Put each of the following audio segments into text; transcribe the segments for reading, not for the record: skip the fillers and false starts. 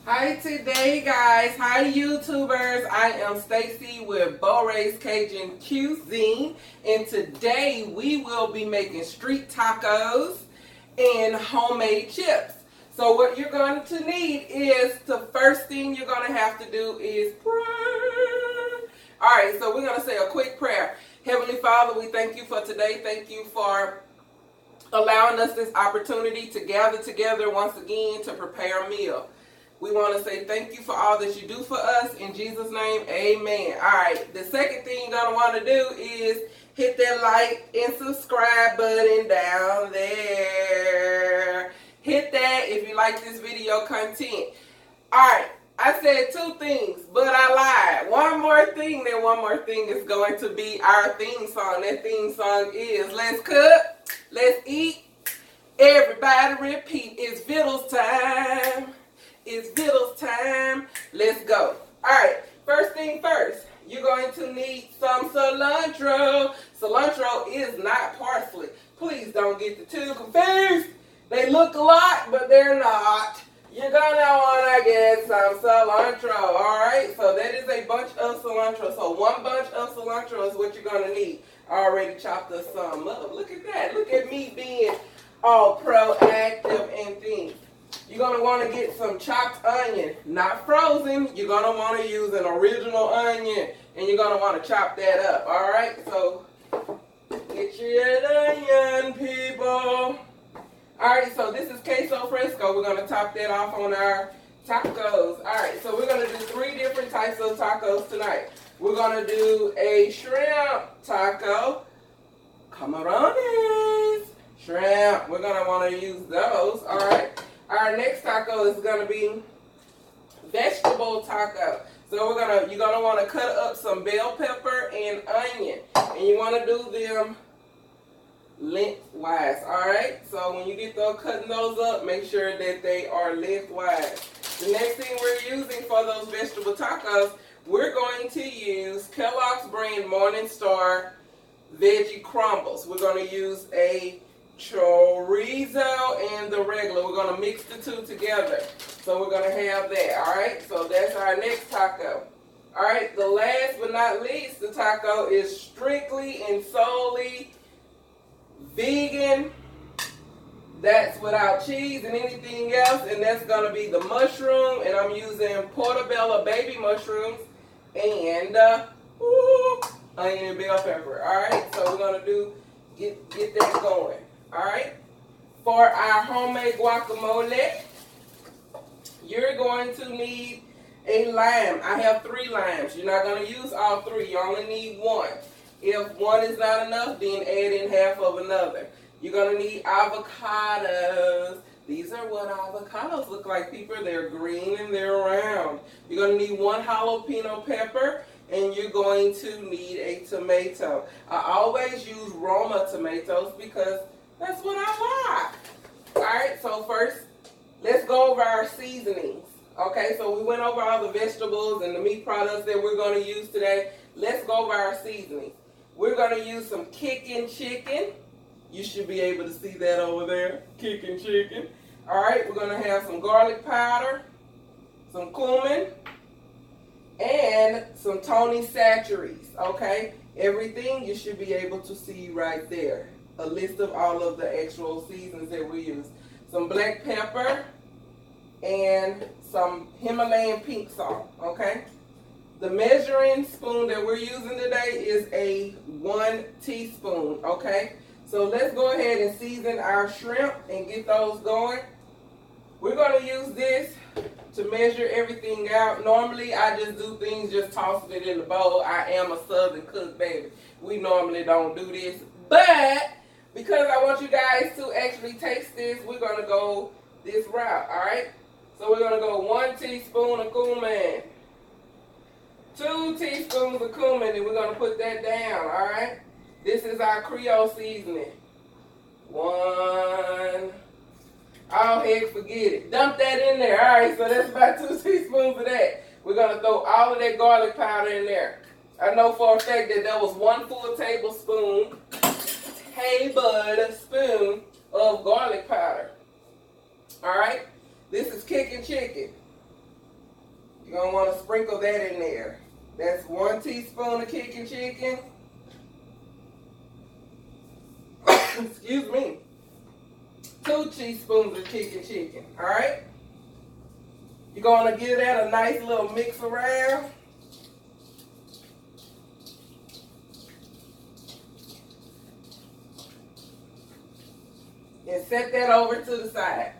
Hi today, guys. Hi YouTubers. I am Stacy with Beaux Raes Cajun Cuisine, and today we will be making street tacos and homemade chips. So what you're going to need is, the first thing you're going to have to do is pray. Alright, so we're going to say a quick prayer. Heavenly Father, we thank you for today. Thank you for allowing us this opportunity to gather together once again to prepare a meal. We want to say thank you for all that you do for us. In Jesus' name, amen. Alright, the second thing you're going to want to do is hit that like and subscribe button down there. Hit that if you like this video content. Alright, I said two things, but I lied. One more thing is going to be our theme song. That theme song is Let's Cook, Let's Eat, Everybody Repeat. It's Vittles time. It's Vittles time. Let's go. Alright, first thing first, you're going to need some cilantro. Cilantro is not parsley. Please don't get the two confused. They look alike, but they're not. You're going to want to get some cilantro. Alright, so that is a bunch of cilantro. So one bunch of cilantro is what you're going to need. I already chopped us some up. Look at that. Look at me being all proactive and things. You're going to want to get some chopped onion, not frozen. You're going to want to use an original onion, and you're going to want to chop that up. All right, so get your onion, people. All right, so this is queso fresco. We're going to top that off on our tacos. All right, so we're going to do three different types of tacos tonight. We're going to do a shrimp taco, camarones, shrimp. We're going to want to use those. All right. Our next taco is going to be vegetable taco. So you're gonna want to cut up some bell pepper and onion, and you want to do them lengthwise. All right. So when you get those cutting those up, make sure that they are lengthwise. The next thing we're using for those vegetable tacos, we're going to use Kellogg's brand Morning Star veggie crumbles. We're going to use a chorizo and the regular. We're going to mix the two together. So we're going to have that. Alright, so that's our next taco. Alright, the last but not least, the taco is strictly and solely vegan. That's without cheese and anything else, and that's going to be the mushroom, and I'm using portobello baby mushrooms and onion and bell pepper. Alright, so we're going to get that going. Alright, for our homemade guacamole, you're going to need a lime. I have 3 limes. You're not going to use all 3. You only need 1. If 1 is not enough, then add in half of another. You're going to need avocados. These are what avocados look like, people. They're green and they're round. You're going to need 1 jalapeno pepper, and you're going to need a tomato. I always use Roma tomatoes because that's what I like. Alright, so first, let's go over our seasonings. Okay, so we went over all the vegetables and the meat products that we're going to use today. Let's go over our seasonings. We're going to use some kicking chicken. You should be able to see that over there. Kicking chicken. Alright, we're going to have some garlic powder, some cumin, and some Tony Chachere's. Okay, everything you should be able to see right there. A list of all of the actual seasons that we use. Some black pepper and some Himalayan pink salt, okay? The measuring spoon that we're using today is a 1 teaspoon, okay? So let's go ahead and season our shrimp and get those going. We're going to use this to measure everything out. Normally, I just do things, just tossing it in the bowl. I am a southern cook, baby. We normally don't do this, but because I want you guys to actually taste this, we're going to go this route, alright? So we're going to go 1 teaspoon of cumin, 2 teaspoons of cumin, and we're going to put that down, alright? This is our Creole Seasoning. 1. Oh, heck, forget it. Dump that in there, alright? So that's about 2 teaspoons of that. We're going to throw all of that garlic powder in there. I know for a fact that was 1 full tablespoon of garlic powder. Alright? This is kicking chicken. You're going to want to sprinkle that in there. That's 1 teaspoon of kicking chicken. Excuse me. 2 teaspoons of kicking chicken. Alright? You're going to give that a nice little mix around. And set that over to the side.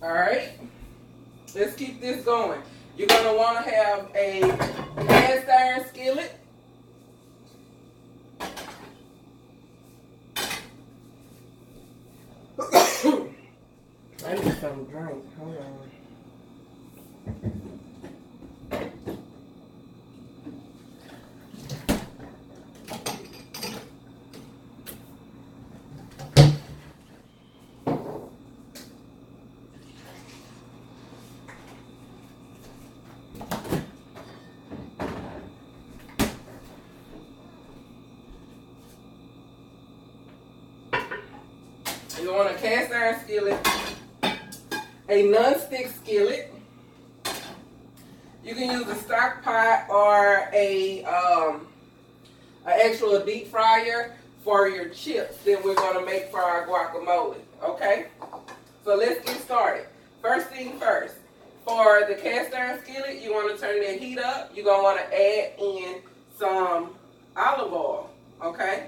Alright, let's keep this going. You're going to want to have a cast iron skillet. I need some drink. Hold on. You want a cast iron skillet, a non-stick skillet. You can use a stock pot or a actual deep fryer for your chips that we're going to make for our guacamole. Okay? So let's get started. First thing first, for the cast iron skillet, you want to turn that heat up. You're going to want to add in some olive oil. Okay?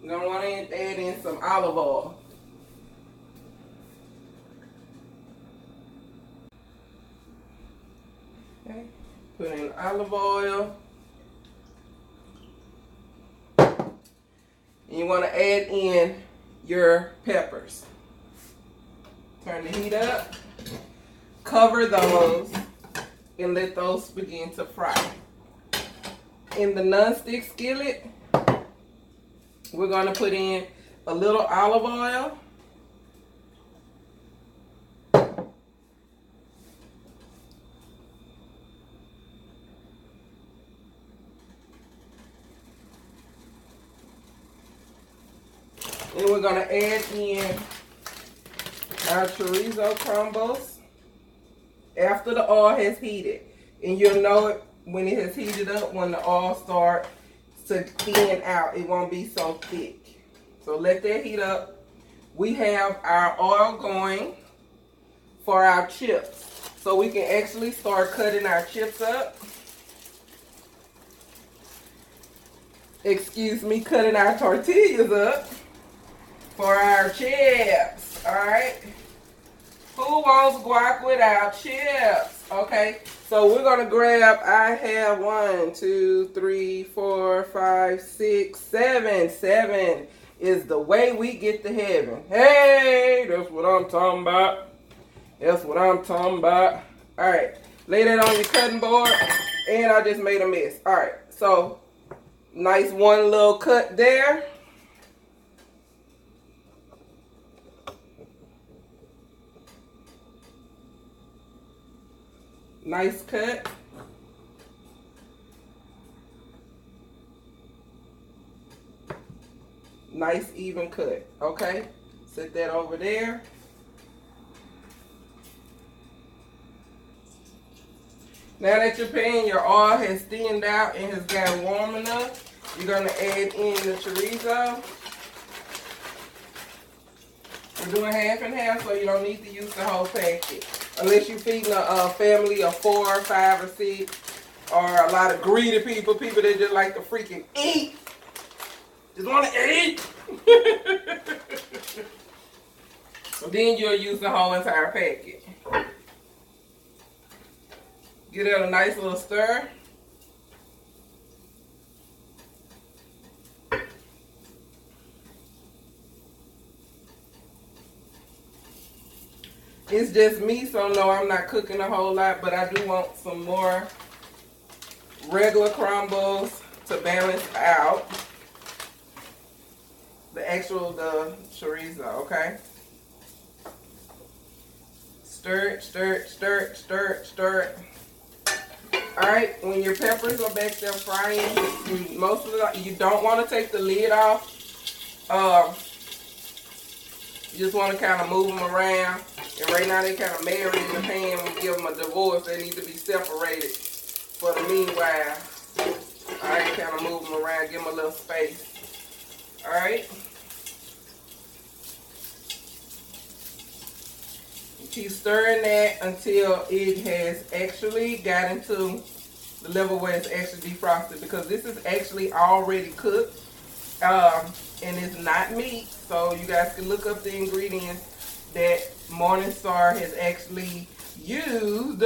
You're going to want to add in some olive oil. Okay. Put in olive oil. And you want to add in your peppers. Turn the heat up. Cover those and let those begin to fry. In the non-stick skillet, we're going to put in a little olive oil. And we're going to add in our chorizo crumbles after the oil has heated. And you'll know it when it has heated up, when the oil starts to thin out. It won't be so thick. So let that heat up. We have our oil going for our chips. So we can actually start cutting our chips up. Excuse me, cutting our tortillas up for our chips. Alright? Who wants guac without chips? Okay, so we're going to grab, I have 1, 2, 3, 4, 5, 6, 7. 7 is the way we get to heaven. Hey, that's what I'm talking about. That's what I'm talking about. Alright, lay that on your cutting board. And I just made a mess. Alright, so nice one little cut there. Nice cut. Nice even cut. Okay? Set that over there. Now that your pan, your oil has thinned out and has gotten warm enough, you're going to add in the chorizo. We're doing half and half, so you don't need to use the whole packet. Unless you're feeding a family of 4, 5, or 6, or a lot of greedy people, people that just like to freaking eat. Just want to eat. Then you'll use the whole entire packet. Give it a nice little stir. It's just me, so no, I'm not cooking a whole lot, but I do want some more regular crumbles to balance out the chorizo, okay? Stir it, stir it, stir it, stir it, stir it. Alright, when your peppers are back there frying, you don't want to take the lid off. You just want to kind of move them around. And right now they kind of married in the pan. When you give them a divorce, they need to be separated for the meanwhile. Alright, kind of move them around, give them a little space. Alright. Keep stirring that until it has actually gotten to the level where it's actually defrosted, because this is actually already cooked and it's not meat. So you guys can look up the ingredients that Morningstar has actually used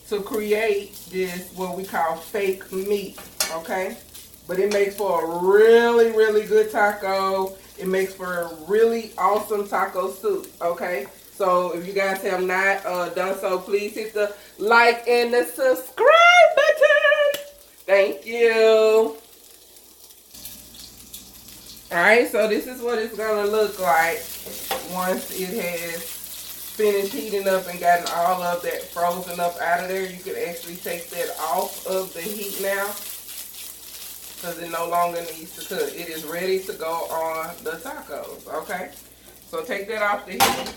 to create this, what we call fake meat, okay? But it makes for a really, really good taco. It makes for a really awesome taco soup, okay? So if you guys have not done so, please hit the like and the subscribe button. Thank you. Alright, so this is what it's going to look like once it has finished heating up and gotten all of that frozen up out of there. You can actually take that off of the heat now, because it no longer needs to cook. It is ready to go on the tacos, okay? So take that off the heat.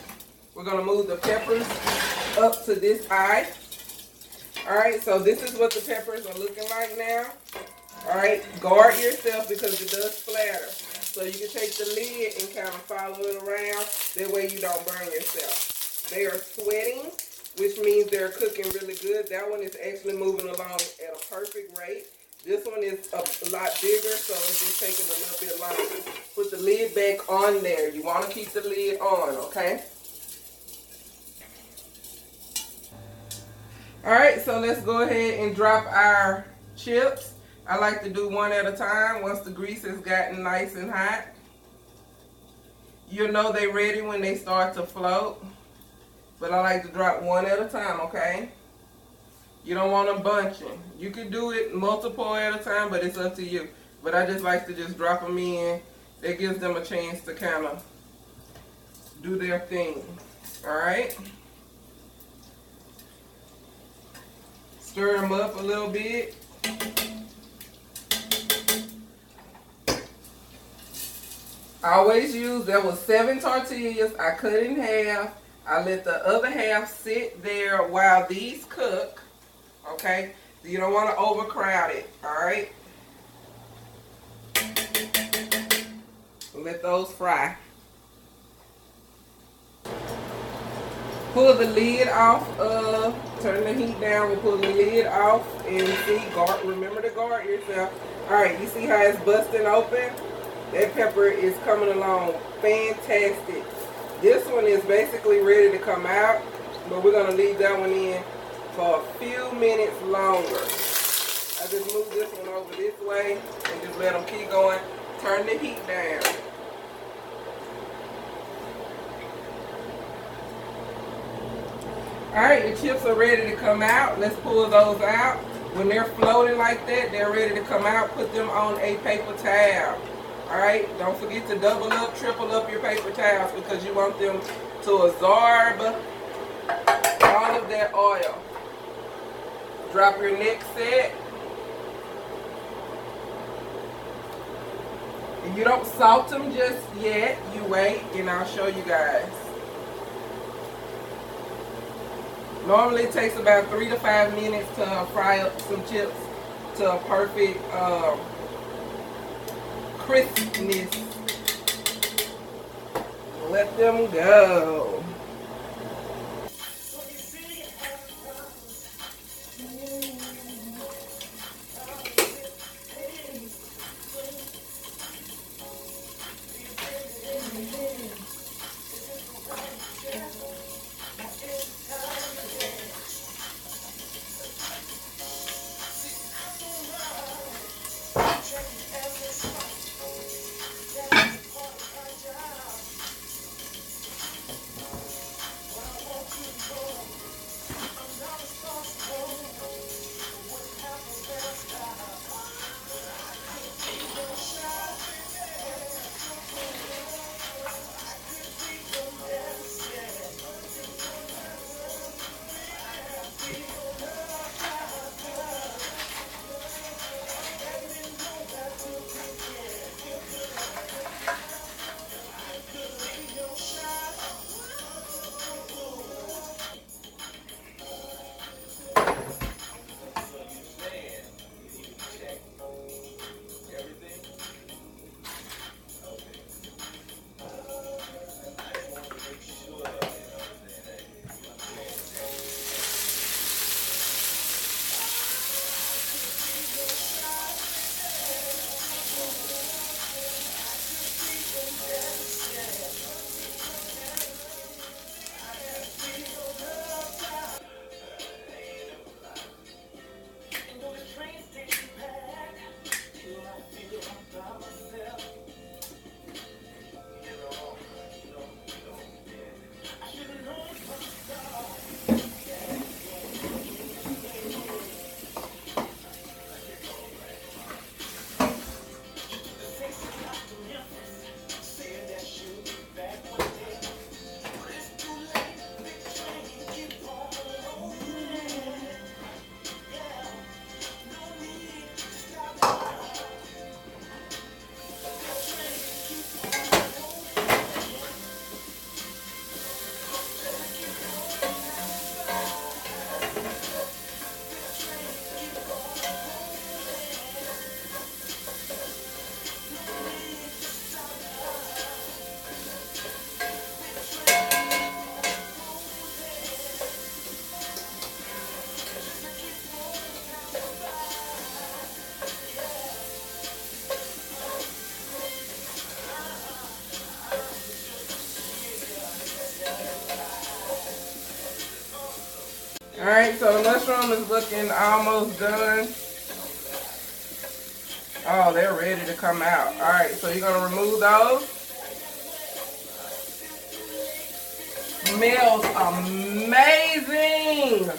We're going to move the peppers up to this eye. Alright, so this is what the peppers are looking like now. Alright, guard yourself because it does splatter. So you can take the lid and kind of follow it around. That way you don't burn yourself. They are sweating, which means they're cooking really good. That one is actually moving along at a perfect rate. This one is a lot bigger, so it's just taking a little bit longer. Put the lid back on there. You want to keep the lid on, okay? Alright, so let's go ahead and drop our chips. I like to do one at a time once the grease has gotten nice and hot. You'll know they're ready when they start to float. But I like to drop one at a time, okay? You don't want them bunching. You can do it multiple at a time, but it's up to you. But I just like to just drop them in. That gives them a chance to kind of do their thing. Alright? Stir them up a little bit. I always use, there was 7 tortillas. I cut in half. I let the other half sit there while these cook. Okay? You don't want to overcrowd it. Alright? Let those fry. Pull the lid off of, turn the heat down, we'll pull the lid off and see, remember to guard yourself. Alright, you see how it's busting open? That pepper is coming along fantastic. This one is basically ready to come out, but we're going to leave that one in for a few minutes longer. I just move this one over this way and just let them keep going. Turn the heat down. Alright, your chips are ready to come out. Let's pull those out. When they're floating like that, they're ready to come out. Put them on a paper towel. Alright, don't forget to double up, triple up your paper towels because you want them to absorb all of that oil. Drop your next set. And you don't salt them just yet. You wait and I'll show you guys. Normally it takes about 3 to 5 minutes to fry up some chips to a perfect crispness. Let them go. Alright, so the mushroom is looking almost done. Oh, they're ready to come out. Alright, so you're going to remove those. Smells amazing.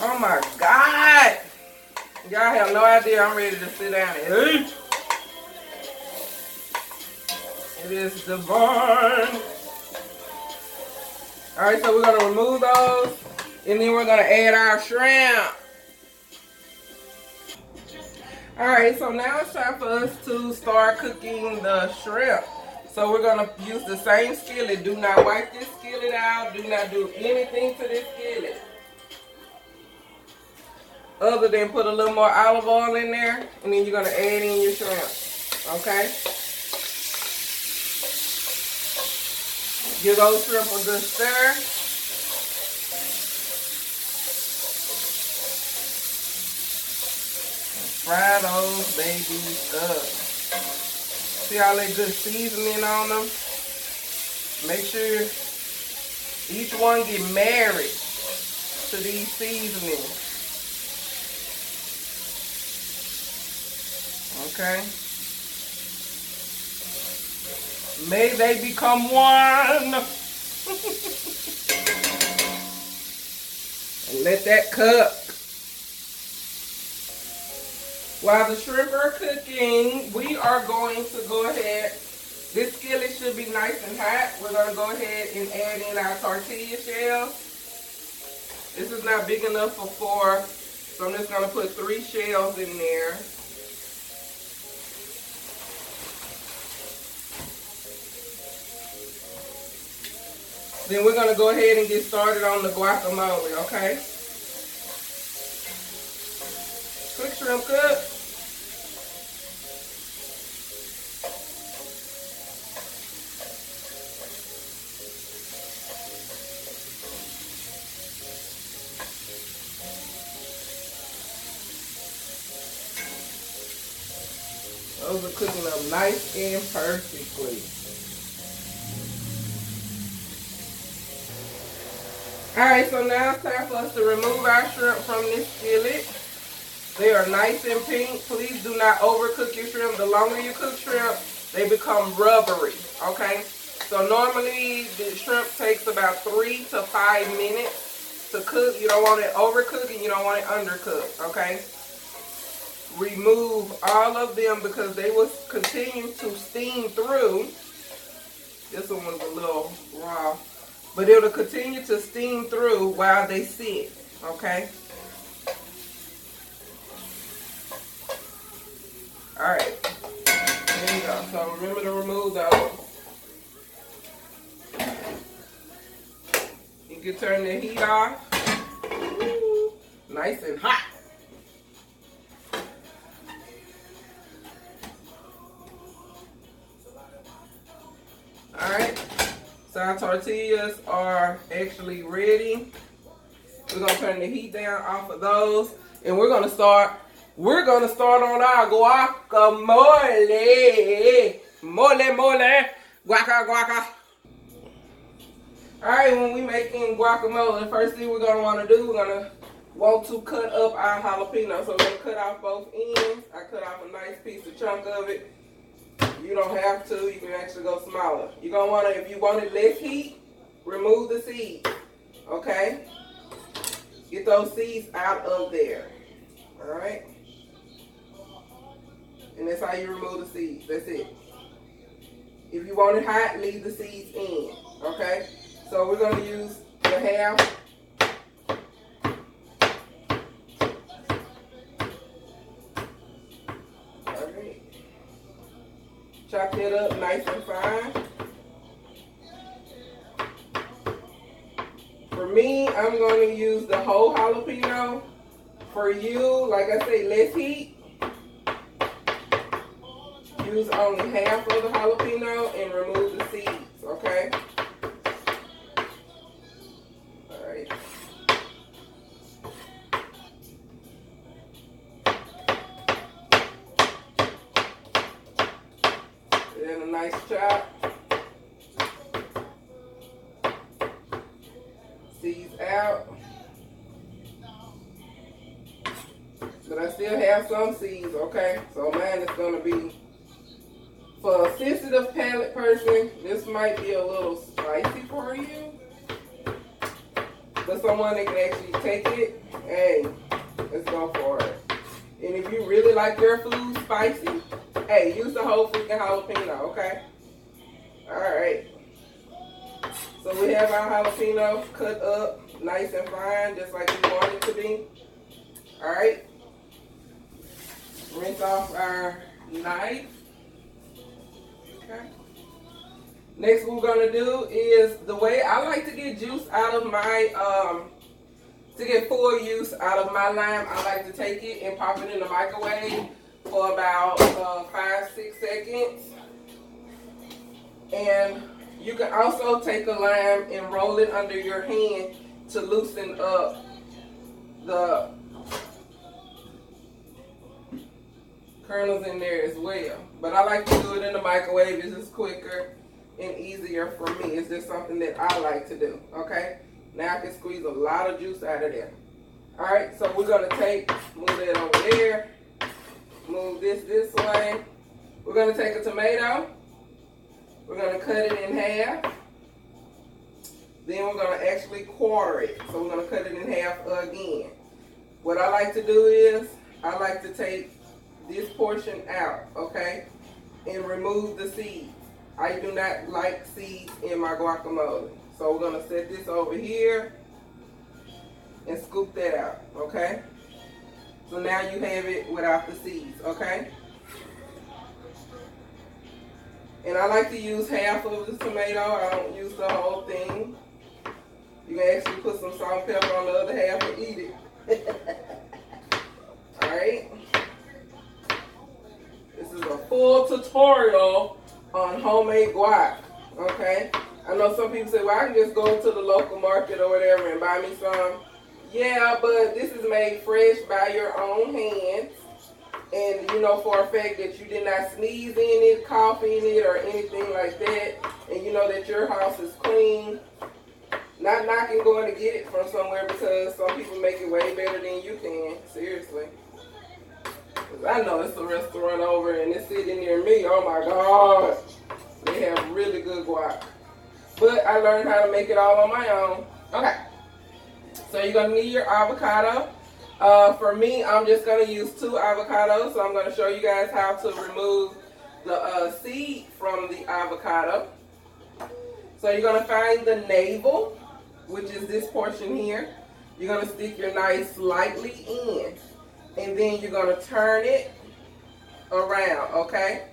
Oh my God. Y'all have no idea I'm ready to sit down and eat. It is divine. Alright, so we're going to remove those. And then we're going to add our shrimp. Alright, so now it's time for us to start cooking the shrimp. So we're going to use the same skillet. Do not wipe this skillet out. Do not do anything to this skillet, other than put a little more olive oil in there, and then you're going to add in your shrimp. Okay? Give those shrimp a good stir. Fry those babies up. See all that good seasoning on them? Make sure each one get married to these seasonings. Okay? May they become one. And let that cook. While the shrimp are cooking, we are going to go ahead. This skillet should be nice and hot. We're going to go ahead and add in our tortilla shells. This is not big enough for 4, so I'm just going to put 3 shells in there. Then we're going to go ahead and get started on the guacamole, okay? Quick shrimp cook. Those are cooking up nice and perfectly. Alright, so now it's time for us to remove our shrimp from this skillet. They are nice and pink. Please do not overcook your shrimp. The longer you cook shrimp, they become rubbery, okay? So normally the shrimp takes about 3 to 5 minutes to cook. You don't want it overcooked and you don't want it undercooked, okay? Remove all of them because they will continue to steam through. This one was a little raw. But it'll continue to steam through while they sit, okay? Alright, there you go. So remember to remove those. You can turn the heat off. Ooh, nice and hot. Alright, so our tortillas are actually ready. We're going to turn the heat down off of those. And we're going to start on our guacamole. Mole. Guaca. Alright, when we making guacamole, the first thing we're going to want to do, we're going to want to cut up our jalapeno. So we're going to cut off both ends. I cut off a nice piece of chunk of it. You don't have to. You can actually go smaller. You're going to want to, if you want it less heat, remove the seeds. Okay? Get those seeds out of there. Alright? And that's how you remove the seeds. That's it. If you want it hot, leave the seeds in. Okay? So we're going to use the half. Alright. Chop that up nice and fine. For me, I'm going to use the whole jalapeno. For you, like I say, less heat. Use only half of the jalapeno and remove the seeds, okay? Alright. Then a nice chop. See, out. But I still have some seeds, okay? So mine is going to be, for a sensitive palate person, this might be a little spicy for you. But someone that can actually take it, hey, let's go for it. And if you really like your food spicy, hey, use the whole freaking jalapeno, okay? Alright. So we have our jalapeno cut up nice and fine, just like we want it to be. Alright. Rinse off our knife. Okay. Next what we're going to do is, the way I like to get juice out of my, to get full use out of my lime, I like to take it and pop it in the microwave for about 5-6 seconds. And you can also take a lime and roll it under your hand to loosen up the kernels in there as well. But I like to do it in the microwave. It's just quicker and easier for me. It's just something that I like to do. Okay? Now I can squeeze a lot of juice out of there. Alright, so we're going to move that over there. Move this way. We're going to take a tomato. We're going to cut it in half. Then we're going to actually quarter it. So we're going to cut it in half again. What I like to do is, I like to take this portion out, okay, and remove the seeds. I do not like seeds in my guacamole. So we're going to set this over here and scoop that out, okay? So now you have it without the seeds, okay? And I like to use half of the tomato. I don't use the whole thing. You can actually put some salt and pepper on the other half and eat it. Alright? This is a full tutorial on homemade guac, okay? I know some people say, well, I can just go to the local market or whatever and buy me some. Yeah, but this is made fresh by your own hands. And you know for a fact that you did not sneeze in it, cough in it, or anything like that. And you know that your house is clean. Not knocking going to get it from somewhere, because some people make it way better than you can. Seriously. Because I know it's a restaurant over and it's sitting near me. Oh my God. They have really good guac. But I learned how to make it all on my own. Okay. So you're going to need your avocado. For me, I'm just going to use 2 avocados. So I'm going to show you guys how to remove the seed from the avocado. So you're going to find the navel, which is this portion here. You're going to stick your knife slightly in. And then you're going to turn it around, okay?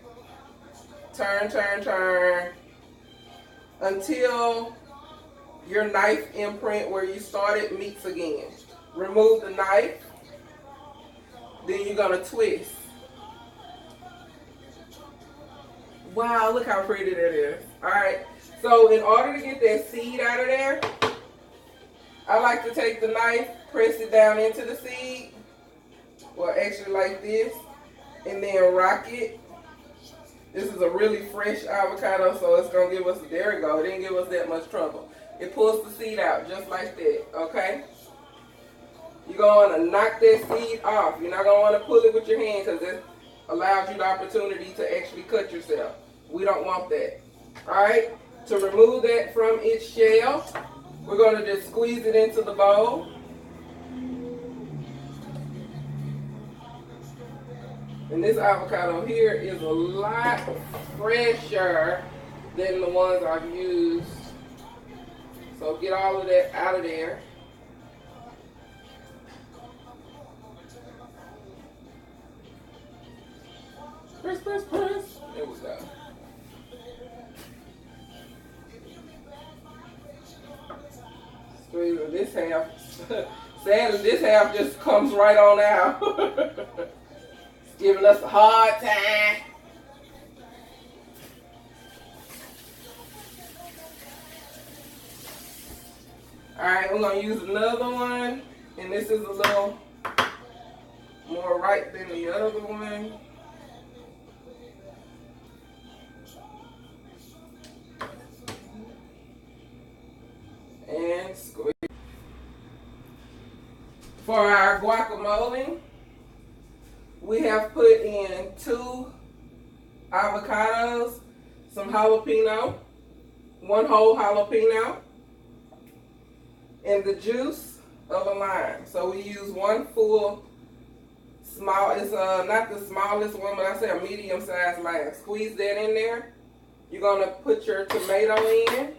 Turn, turn, turn. Until your knife imprint where you started meets again. Remove the knife. Then you're going to twist. Wow, look how pretty that is. Alright, so in order to get that seed out of there, I like to take the knife, press it down into the seed. Well, actually like this. And then rock it. This is a really fresh avocado, so it's going to give us, there we go, it didn't give us that much trouble. It pulls the seed out just like that, okay? You're going to knock that seed off. You're not going to want to pull it with your hand, because it allows you the opportunity to actually cut yourself. We don't want that. Alright? To remove that from its shell, we're going to just squeeze it into the bowl. And this avocado here is a lot fresher than the ones I've used. So get all of that out of there. Press, press, press. There we go. Squeeze this half. Sadly, this half just comes right on out. Giving us a hard time. Alright, we're going to use another one. And this is a little more ripe than the other one. And squeeze. For our guacamole, we have put in 2 avocados, some jalapeno, 1 whole jalapeno, and the juice of a lime. So we use 1 full small, it's not the smallest one, but I say a medium sized lime. Squeeze that in there. You're gonna put your tomato in.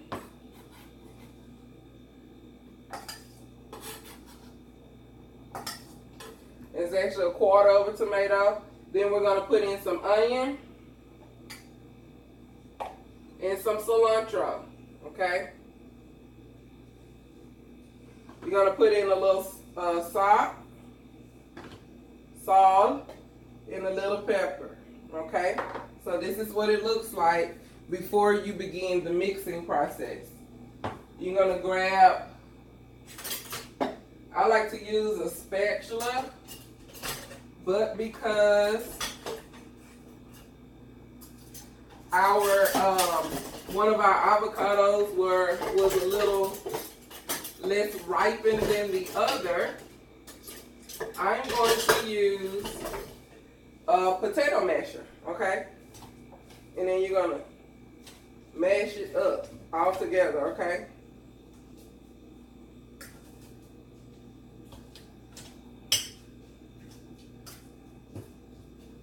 It's actually a quarter of a tomato. Then we're gonna put in some onion and some cilantro, okay? You're gonna put in a little salt, and a little pepper, okay? So this is what it looks like before you begin the mixing process. You're gonna grab, I like to use a spatula, but because our one of our avocados was a little less ripened than the other, I'm going to use a potato masher, okay? And then you're gonna mash it up all together, okay?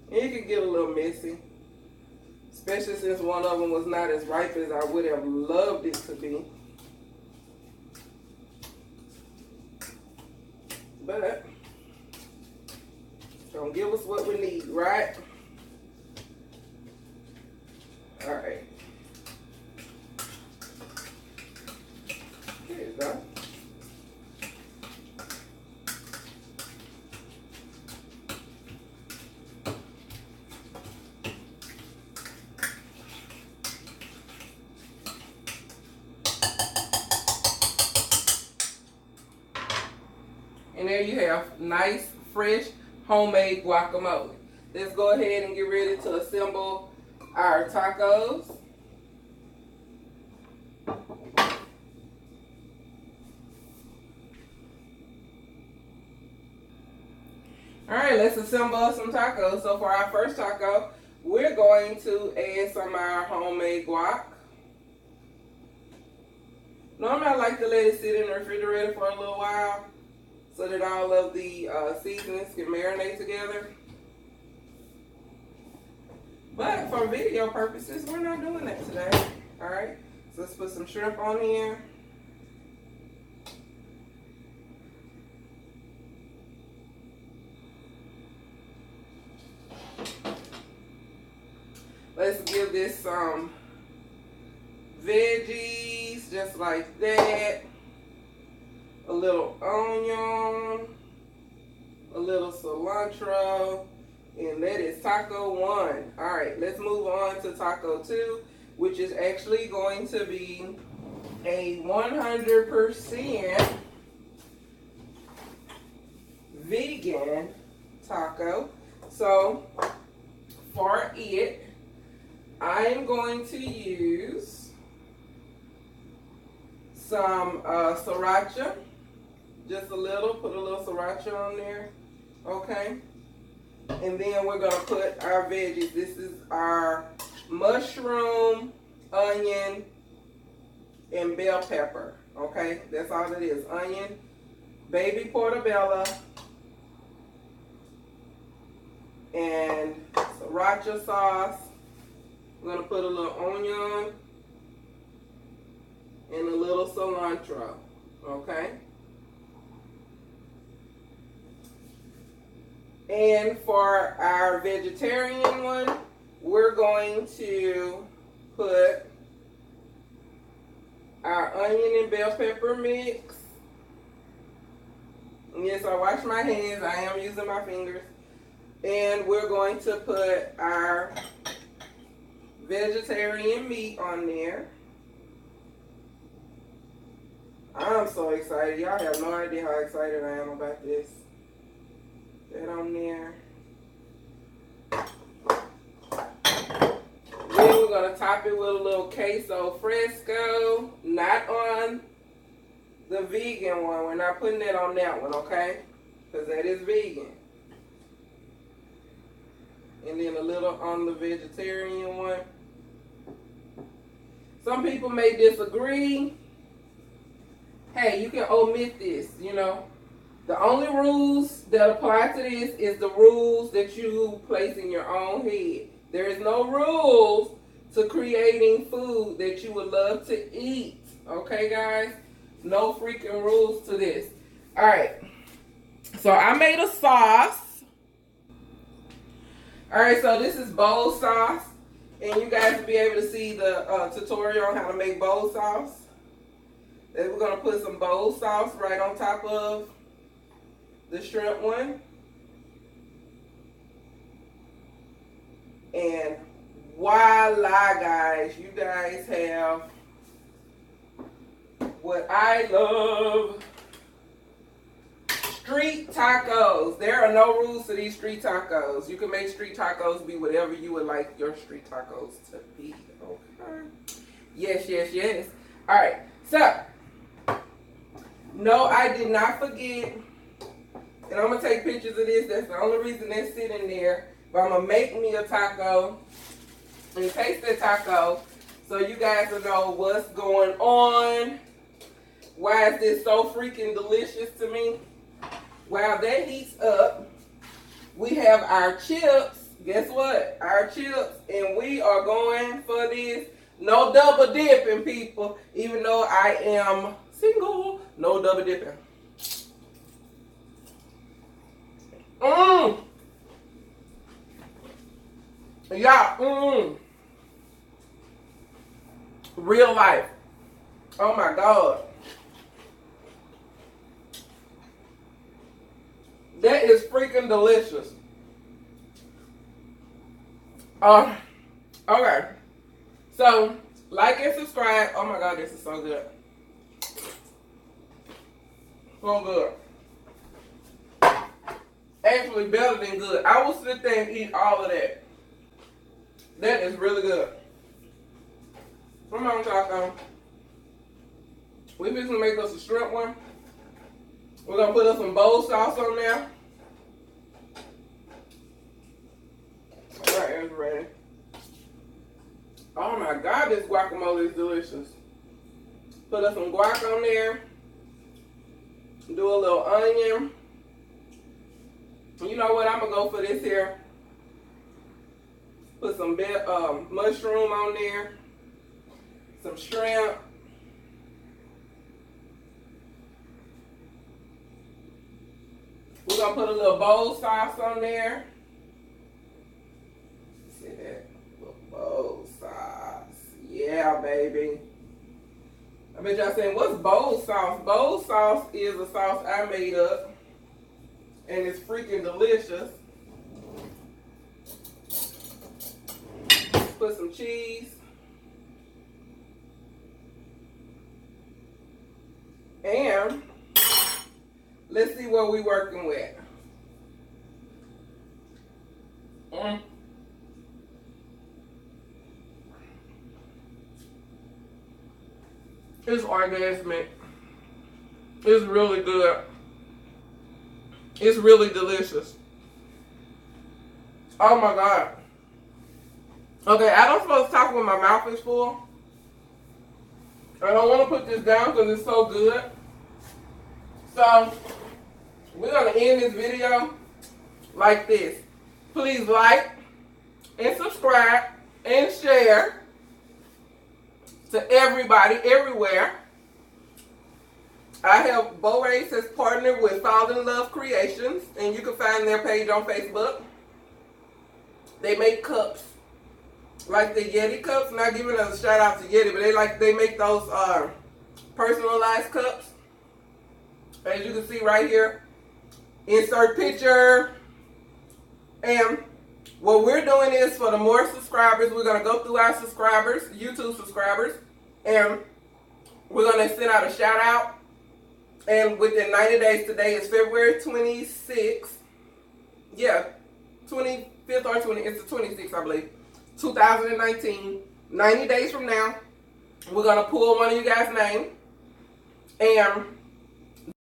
It can get a little messy, especially since one of them was not as ripe as I would have loved it to be. But it's gonna give us what we need, right? All right. There you go. And there you have nice, fresh, homemade guacamole. Let's go ahead and get ready to assemble our tacos. Alright, let's assemble some tacos. So for our first taco, we're going to add some of our homemade guac. Normally I like to let it sit in the refrigerator for a little while so that all of the seasonings can marinate together. But for video purposes, we're not doing that today. Alright, so let's put some shrimp on here. Let's give this some veggies, just like that. A little onion, a little cilantro, and that is taco 1. All right, let's move on to taco 2, which is actually going to be a 100% vegan taco. So for it, I'm going to use some sriracha, just a little, put a little sriracha on there, okay? And then we're gonna put our veggies. This is our mushroom, onion, and bell pepper, okay? That's all it is, onion, baby portobello, and sriracha sauce. We're gonna put a little onion and a little cilantro, okay? And for our vegetarian one, we're going to put our onion and bell pepper mix. And yes, I wash my hands. I am using my fingers. And we're going to put our vegetarian meat on there. I'm so excited. Y'all have no idea how excited I am about this. That on there. Then we're going to top it with a little queso fresco. Not on the vegan one. We're not putting that on that one, okay? because that is vegan. And then a little on the vegetarian one. Some people may disagree. Hey, you can omit this, you know. The only rules that apply to this is the rules that you place in your own head. There is no rules to creating food that you would love to eat. Okay, guys? No freaking rules to this. All right. So I made a sauce. All right, so this is Beauxs sauce. And you guys will be able to see the tutorial on how to make Beauxs sauce. Then we're going to put some Beauxs sauce right on top of the shrimp one. And voila, guys, you guys have what I love. Street tacos. There are no rules to these street tacos. You can make street tacos be whatever you would like your street tacos to be. Okay. Yes, yes, yes. All right. So, no, I did not forget. And I'm going to take pictures of this. That's the only reason that's sitting there. But I'm going to make me a taco and taste the taco so you guys will know what's going on. Why is this so freaking delicious to me? While that heats up, we have our chips. Guess what? Our chips. And we are going for this. No double dipping, people. Even though I am single, no double dipping. Yeah. Real life. Oh my God. That is freaking delicious. Okay. So, like and subscribe. Oh my God, this is so good. So good. Actually better than good. I will sit there and eat all of that. That is really good. Come on, taco. We just gonna make us a shrimp one. We're gonna put us some Beauxs sauce on there. Alright, it's ready. Oh my God, this guacamole is delicious. Put us some guac on there. Do a little onion. You know what? I'm gonna go for this here. Put some mushroom on there. Some shrimp. We're gonna put a little Beauxs sauce on there. See that? Little Beauxs sauce. Yeah, baby. I bet y'all saying, what's Beauxs sauce? Beauxs sauce is a sauce I made up. And it's freaking delicious. Put some cheese. And let's see what we're working with. It's orgasmic. It's really good. It's really delicious. Oh my God. Okay, I don't supposed to talk when my mouth is full. I don't want to put this down because it's so good. So, we're going to end this video like this. Please like and subscribe and share to everybody, everywhere. I have Beaux Raes has partnered with Fall in Love Creations, and you can find their page on Facebook. They make cups, like the Yeti cups. Not giving a shout out to Yeti, but they make those personalized cups. As you can see right here, insert picture. And what we're doing is for the more subscribers, we're going to go through our subscribers, YouTube subscribers, and we're going to send out a shout out. And within 90 days, today is February 26th. Yeah, 25th or 20th, it's the 26th, I believe. 2019, 90 days from now, we're going to pull one of you guys' name. And